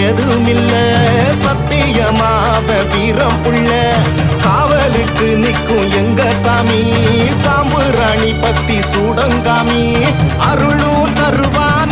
எதுவுமில்ல சத்தியமாவ வீரம் புள்ள காவலுக்கு நிற்கும் எங்க சாமி சாம்புராணி பத்தி சூடங்காமி அருளும் தருவார்